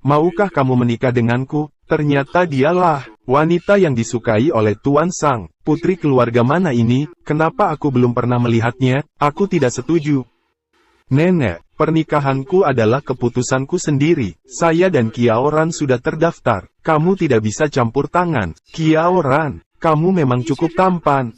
maukah kamu menikah denganku? Ternyata dialah wanita yang disukai oleh Tuan Sang. Putri keluarga mana ini? Kenapa aku belum pernah melihatnya? Aku tidak setuju. Nenek, pernikahanku adalah keputusanku sendiri. Saya dan Kiao Ran sudah terdaftar. Kamu tidak bisa campur tangan. Kiao Ran, kamu memang cukup tampan.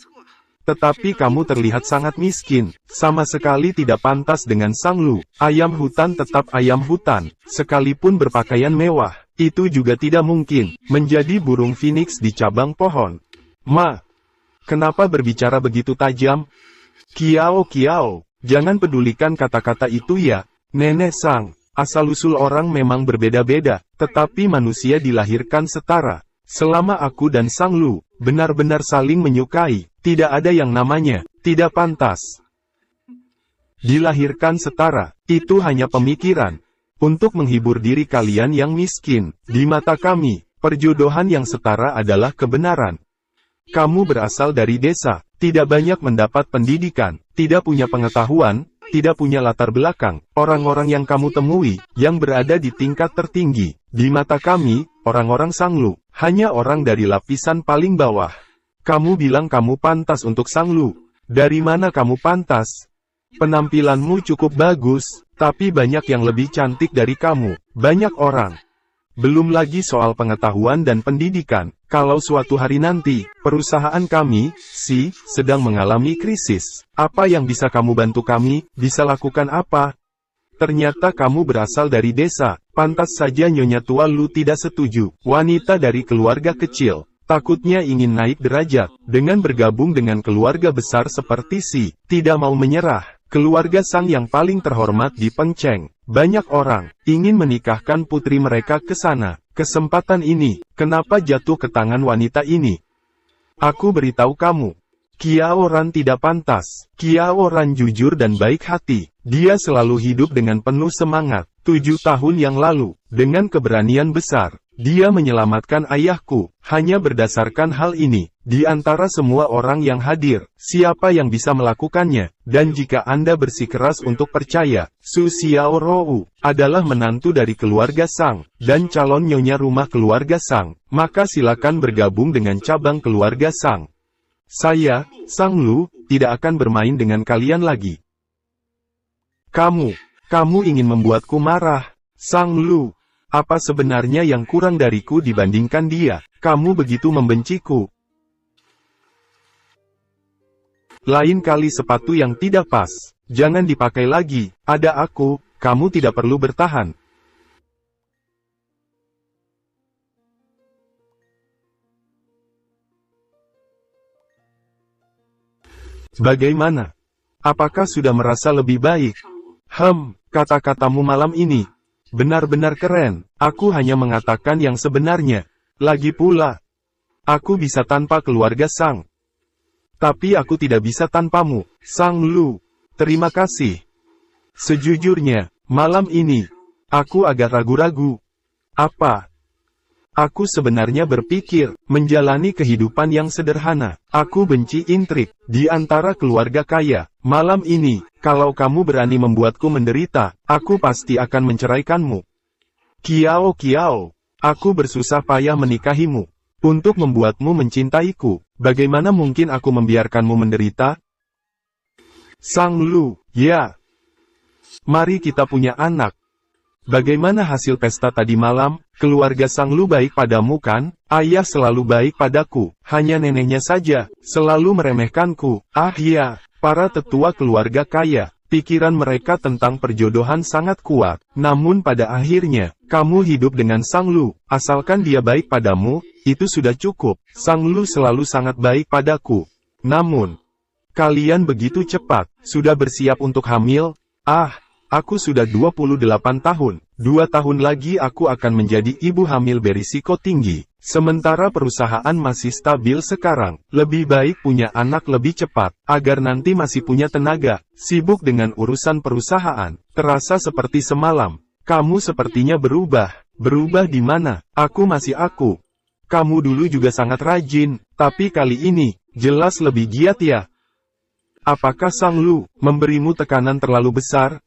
Tetapi kamu terlihat sangat miskin. Sama sekali tidak pantas dengan Sang Lu. Ayam hutan tetap ayam hutan. Sekalipun berpakaian mewah, itu juga tidak mungkin menjadi burung phoenix di cabang pohon. Ma, kenapa berbicara begitu tajam? Kiao, jangan pedulikan kata-kata itu ya. Nenek Sang, asal-usul orang memang berbeda-beda, tetapi manusia dilahirkan setara. Selama aku dan Sang Lu benar-benar saling menyukai, tidak ada yang namanya tidak pantas. Dilahirkan setara, itu hanya pemikiran untuk menghibur diri kalian yang miskin. Di mata kami, perjodohan yang setara adalah kebenaran. Kamu berasal dari desa, tidak banyak mendapat pendidikan, tidak punya pengetahuan, tidak punya latar belakang. Orang-orang yang kamu temui, yang berada di tingkat tertinggi, di mata kami, orang-orang Sang Lu, hanya orang dari lapisan paling bawah. Kamu bilang kamu pantas untuk Sang Lu. Dari mana kamu pantas? Penampilanmu cukup bagus, tapi banyak yang lebih cantik dari kamu. Banyak orang. Belum lagi soal pengetahuan dan pendidikan. Kalau suatu hari nanti, perusahaan kami, sedang mengalami krisis. Apa yang bisa kamu bantu kami? Bisa lakukan apa? Ternyata kamu berasal dari desa. Pantas saja Nyonya Tua Lu tidak setuju. Wanita dari keluarga kecil. Takutnya ingin naik derajat. Dengan bergabung dengan keluarga besar seperti tidak mau menyerah. Keluarga Sang yang paling terhormat di Peng Cheng. Banyak orang ingin menikahkan putri mereka ke sana. Kesempatan ini, kenapa jatuh ke tangan wanita ini? Aku beritahu kamu, Kiao Ran tidak pantas. Kiao Ran jujur dan baik hati. Dia selalu hidup dengan penuh semangat. 7 tahun yang lalu, dengan keberanian besar, dia menyelamatkan ayahku. Hanya berdasarkan hal ini, di antara semua orang yang hadir, siapa yang bisa melakukannya? Dan jika Anda bersikeras untuk percaya, Su Xiaorou adalah menantu dari keluarga Sang, dan calon nyonya rumah keluarga Sang, maka silakan bergabung dengan cabang keluarga Sang. Saya, Sang Lu, tidak akan bermain dengan kalian lagi. Kamu ingin membuatku marah. Sang Lu, apa sebenarnya yang kurang dariku dibandingkan dia? Kamu begitu membenciku. Lain kali sepatu yang tidak pas, jangan dipakai lagi. Ada aku, kamu tidak perlu bertahan. Bagaimana? Apakah sudah merasa lebih baik? Kata-katamu malam ini benar-benar keren. Aku hanya mengatakan yang sebenarnya. Lagi pula, aku bisa tanpa keluarga Sang. Tapi aku tidak bisa tanpamu, Sang Lu. Terima kasih. Sejujurnya, malam ini, aku agak ragu-ragu. Apa? Aku sebenarnya berpikir, menjalani kehidupan yang sederhana. Aku benci intrik, di antara keluarga kaya. Malam ini, kalau kamu berani membuatku menderita, aku pasti akan menceraikanmu. Kiao Kiao, aku bersusah payah menikahimu. Untuk membuatmu mencintaiku, bagaimana mungkin aku membiarkanmu menderita? Sang Lu, ya. Mari kita punya anak. Bagaimana hasil pesta tadi malam? Keluarga Sang Lu baik padamu kan? Ayah selalu baik padaku, hanya neneknya saja, selalu meremehkanku. Ah ya, para tetua keluarga kaya, pikiran mereka tentang perjodohan sangat kuat. Namun pada akhirnya, kamu hidup dengan Sang Lu, asalkan dia baik padamu, itu sudah cukup. Sang Lu selalu sangat baik padaku. Namun, kalian begitu cepat, sudah bersiap untuk hamil? Ah, aku sudah 28 tahun. 2 tahun lagi aku akan menjadi ibu hamil berisiko tinggi. Sementara perusahaan masih stabil sekarang, lebih baik punya anak lebih cepat, agar nanti masih punya tenaga, sibuk dengan urusan perusahaan. Terasa seperti semalam. Kamu sepertinya berubah. Berubah di mana? Aku masih aku. Kamu dulu juga sangat rajin, tapi kali ini, jelas lebih giat ya. Apakah Sang Lu memberimu tekanan terlalu besar?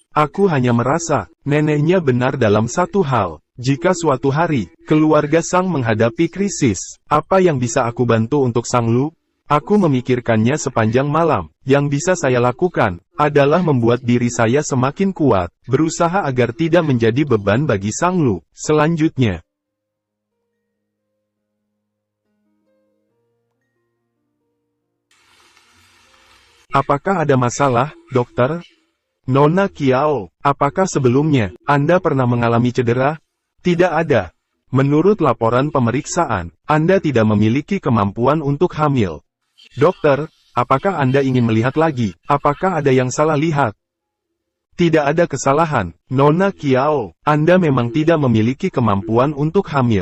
Aku hanya merasa, neneknya benar dalam satu hal. Jika suatu hari, keluarga Sang menghadapi krisis, apa yang bisa aku bantu untuk Sang Lu? Aku memikirkannya sepanjang malam. Yang bisa saya lakukan, adalah membuat diri saya semakin kuat, berusaha agar tidak menjadi beban bagi Sang Lu. Selanjutnya, apakah ada masalah, dokter? Nona Kiao, apakah sebelumnya, Anda pernah mengalami cedera? Tidak ada. Menurut laporan pemeriksaan, Anda tidak memiliki kemampuan untuk hamil. Dokter, apakah Anda ingin melihat lagi? Apakah ada yang salah lihat? Tidak ada kesalahan, Nona Kiao. Anda memang tidak memiliki kemampuan untuk hamil.